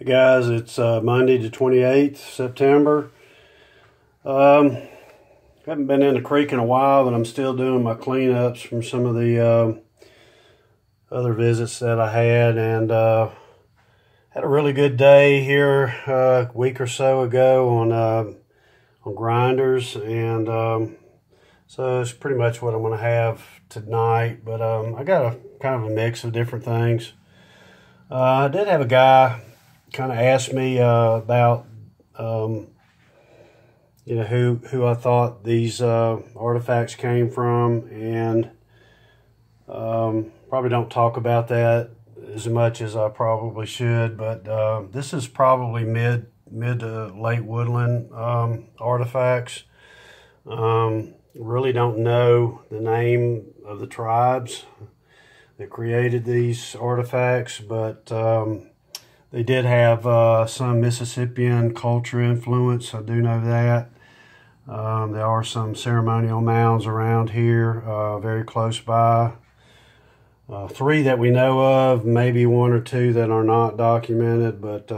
Hey guys, it's Monday the 28th September. Haven't been in the creek in a while, but I'm still doing my cleanups from some of the other visits that I had, and had a really good day here a week or so ago on grinders, and so it's pretty much what I'm going to have tonight. But I got a kind of a mix of different things. I did have a guy kind of asked me about you know, who I thought these artifacts came from, and probably don't talk about that as much as I probably should, but this is probably mid to late woodland artifacts. Really don't know the name of the tribes that created these artifacts, but they did have some Mississippian culture influence. I do know that. There are some ceremonial mounds around here, very close by. 3 that we know of, maybe 1 or 2 that are not documented. But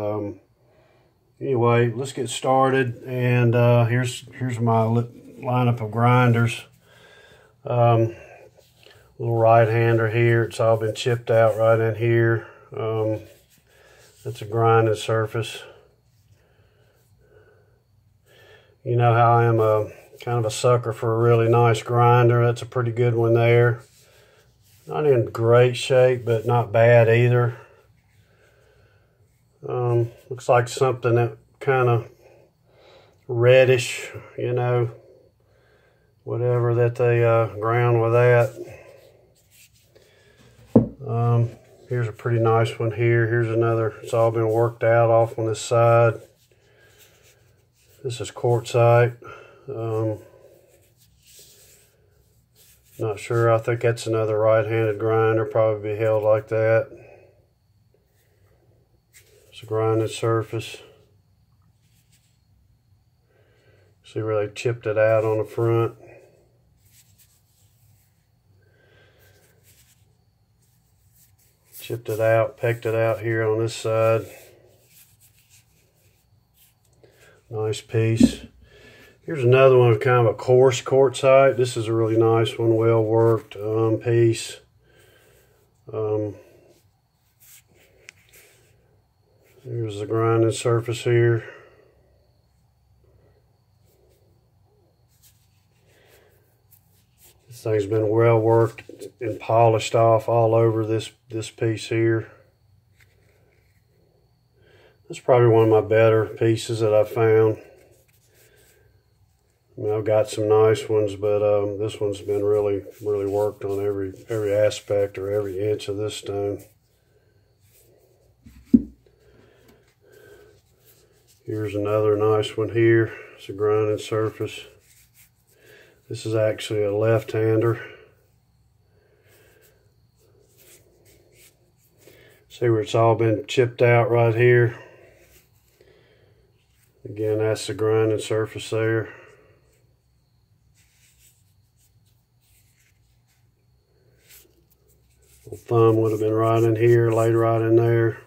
anyway, let's get started. And here's my lineup of grinders. Little right-hander here. It's all been chipped out right in here. That's a grinding surface. You know how I am kind of a sucker for a really nice grinder. That's a pretty good one there. Not in great shape, but not bad either. Looks like something that kind of reddish, you know, whatever that they ground with that. Here's a pretty nice one here. Here's another. It's all been worked out off on this side. This is quartzite. Not sure. I think that's another right-handed grinder. Probably be held like that. It's a grinding surface. See where they chipped it out on the front. Chipped it out, pecked it out here on this side. Nice piece. Here's another one of kind of a coarse quartzite. This is a really nice one, well worked piece. Here's the grinding surface here. This thing's been well worked and polished off all over this piece here. That's probably one of my better pieces that I've found. I mean, I've got some nice ones, but this one's been really worked on every aspect or every inch of this stone. Here's another nice one here. It's a grinding surface. This is actually a left-hander. See where it's all been chipped out right here. Again, that's the grinding surface there. Little thumb would have been right in here, laid right in there.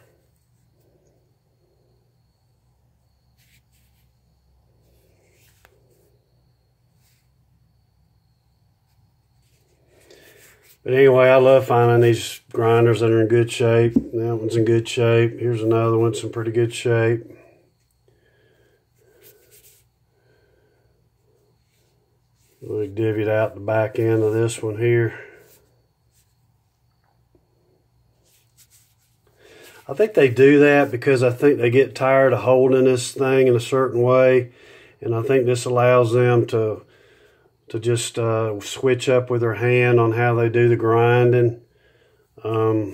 But anyway, I love finding these grinders that are in good shape. That one's in good shape. Here's another one, in pretty good shape. We divvied out the back end of this one here. I think they do that because I think they get tired of holding this thing in a certain way, and I think this allows them to just switch up with their hand on how they do the grinding. But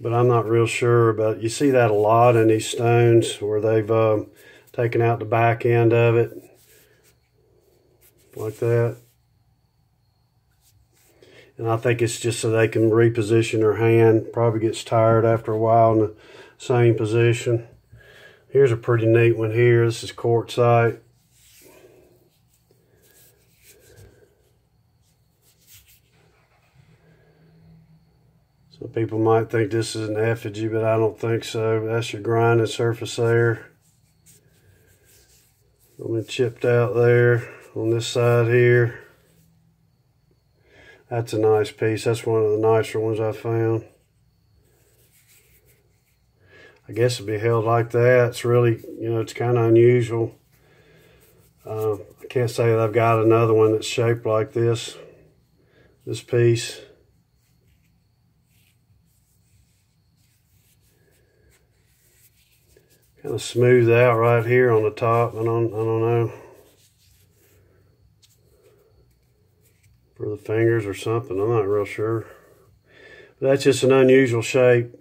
I'm not real sure. But you see that a lot in these stones where they've taken out the back end of it like that. And I think it's just so they can reposition their hand. Probably gets tired after a while in the same position. Here's a pretty neat one here. This is quartzite. People might think this is an effigy, but I don't think so. That's your grinding surface there. Chipped out there on this side here. That's a nice piece. That's one of the nicer ones I found. I guess it'd be held like that. It's really, you know, it's kind of unusual. I can't say that I've got another one that's shaped like this piece. Kind of smooth out right here on the top. I don't know. For the fingers or something, I'm not real sure. But that's just an unusual shape.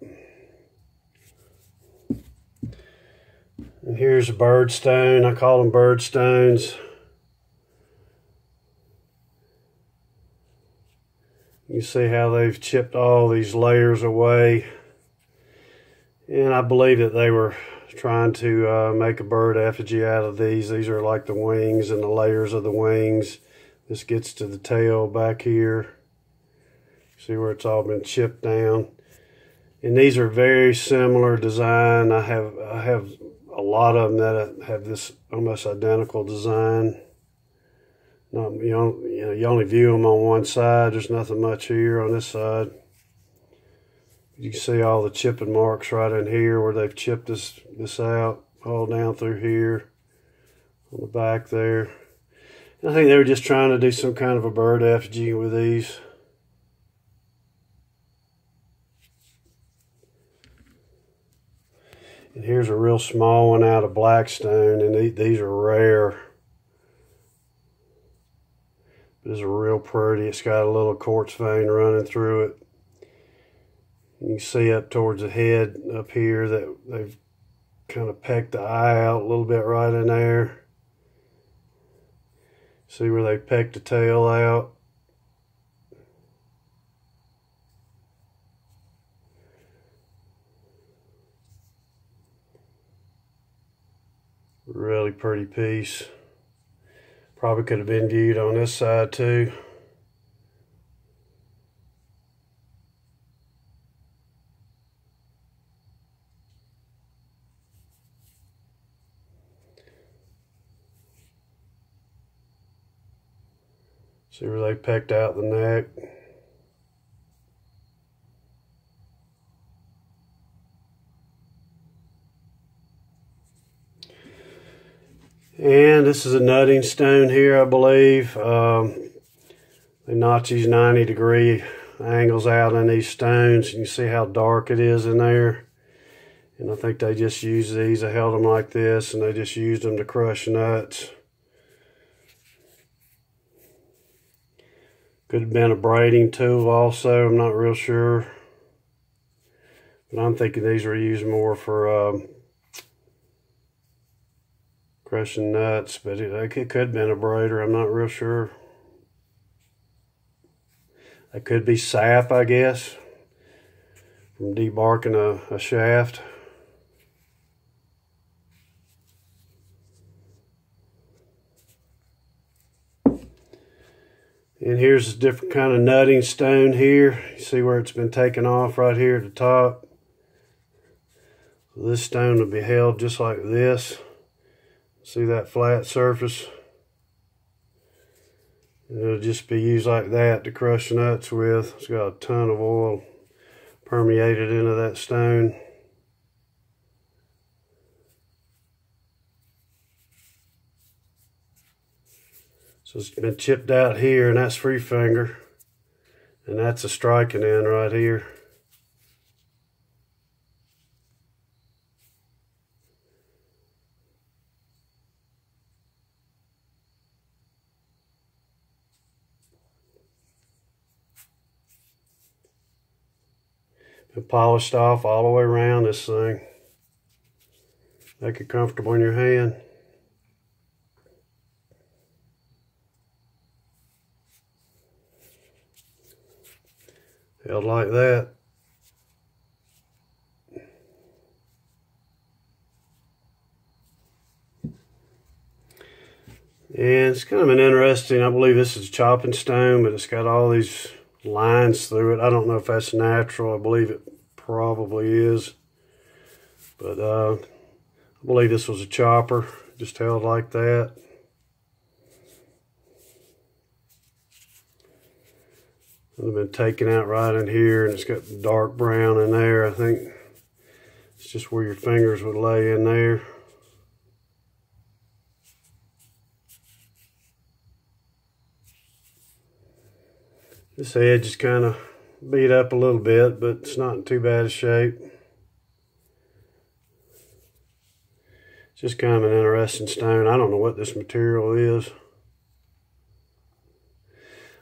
And here's a bird stone. I call them bird stones. You see how they've chipped all these layers away. And I believe that they were trying to make a bird effigy out of these. These are like the wings and the layers of the wings. This gets to the tail back here. See where it's all been chipped down. And these are very similar design. I have a lot of them that have this almost identical design. You only view them on one side. There's nothing much here on this side. You can see all the chipping marks right in here where they've chipped this out, all down through here on the back there. And I think they were just trying to do some kind of a bird effigy with these. And here's a real small one out of black stone, and these are rare. But it's real pretty. It's got a little quartz vein running through it. You can see up towards the head up here that they've kind of pecked the eye out a little bit right in there. See where they pecked the tail out? Really pretty piece. Probably could have been viewed on this side too. See where they pecked out the neck. And this is a nutting stone here, I believe. They notch these 90-degree angles out in these stones. You can see how dark it is in there. And I think they just used these. I held them like this, and they just used them to crush nuts. Could have been a braiding tool also, I'm not real sure. But I'm thinking these were used more for crushing nuts, but it could have been a braider, I'm not real sure. That could be sap, I guess, from debarking a shaft. And here's a different kind of nutting stone here. You see where it's been taken off right here at the top. This stone will be held just like this. See that flat surface? It'll just be used like that to crush nuts with. It's got a ton of oil permeated into that stone. So it's been chipped out here, and that's free finger. And that's a striking end right here. Been polished off all the way around this thing. Make it comfortable in your hand. Held like that. And it's kind of an interesting, I believe this is chopping stone, but it's got all these lines through it. I don't know if that's natural. I believe it probably is. But I believe this was a chopper, just held like that. It would have been taken out right in here, and it's got dark brown in there. I think it's just where your fingers would lay in there. This edge is kind of beat up a little bit, but it's not in too bad a shape. It's just kind of an interesting stone. I don't know what this material is.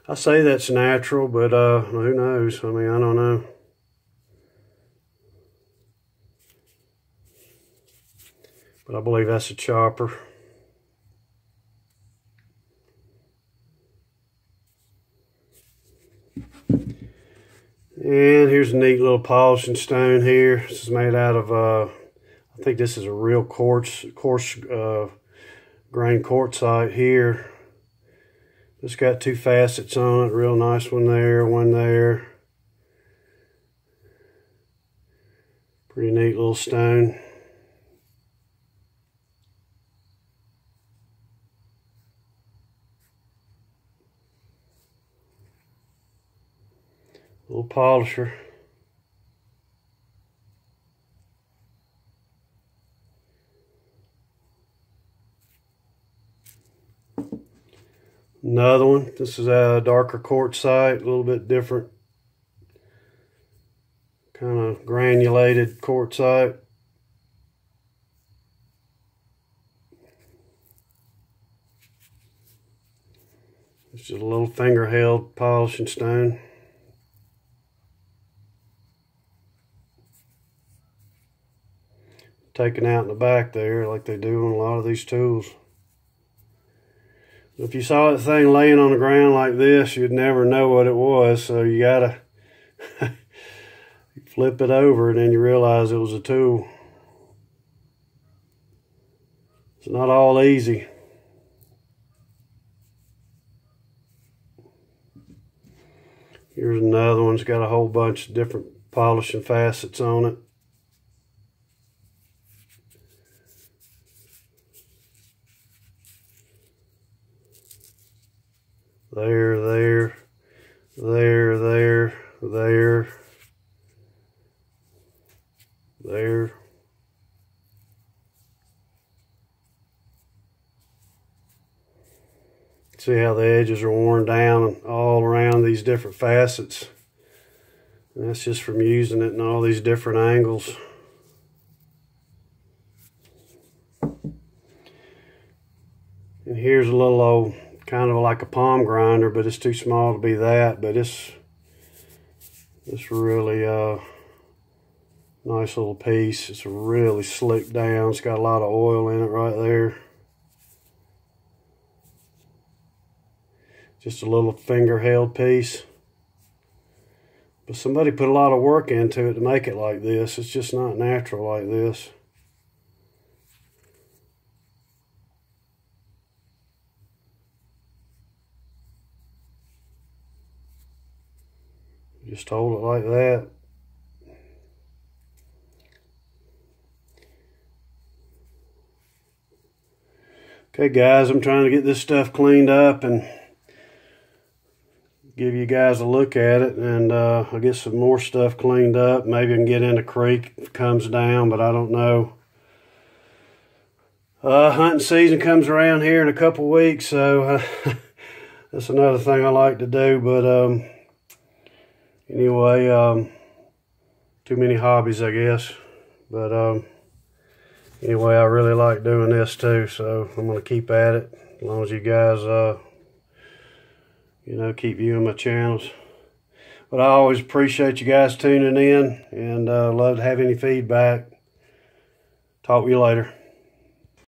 I say that's natural, but who knows? I mean, I don't know. But I believe that's a chopper. And here's a neat little polishing stone here. This is made out of, I think this is a real coarse grain quartzite here. It's got two facets on it, real nice one there, one there. Pretty neat little stone. Little polisher. Another one. This is a darker quartzite, a little bit different. Kind of granulated quartzite. It's just a little finger held polishing stone. Taken out in the back there like they do on a lot of these tools. If you saw that thing laying on the ground like this, you'd never know what it was, so you gotta flip it over and then you realize it was a tool. It's not all easy. Here's another one. It's got a whole bunch of different polishing facets on it. There, there, there, there, there, there. See how the edges are worn down all around these different facets. And that's just from using it in all these different angles. And here's a little old, kind of like a palm grinder, but it's too small to be that. But it's really nice little piece. It's really slicked down. It's got a lot of oil in it right there. Just a little finger held piece. But somebody put a lot of work into it to make it like this. It's just not natural like this. Just hold it like that. Okay guys, I'm trying to get this stuff cleaned up and give you guys a look at it, and I'll get some more stuff cleaned up. Maybe I can get in the creek if it comes down, but I don't know. Hunting season comes around here in a couple weeks, so that's another thing I like to do. But anyway, too many hobbies, I guess. But anyway, I really like doing this too, so I'm going to keep at it as long as you guys you know, keep viewing my channels. But I always appreciate you guys tuning in, and love to have any feedback. Talk to you later.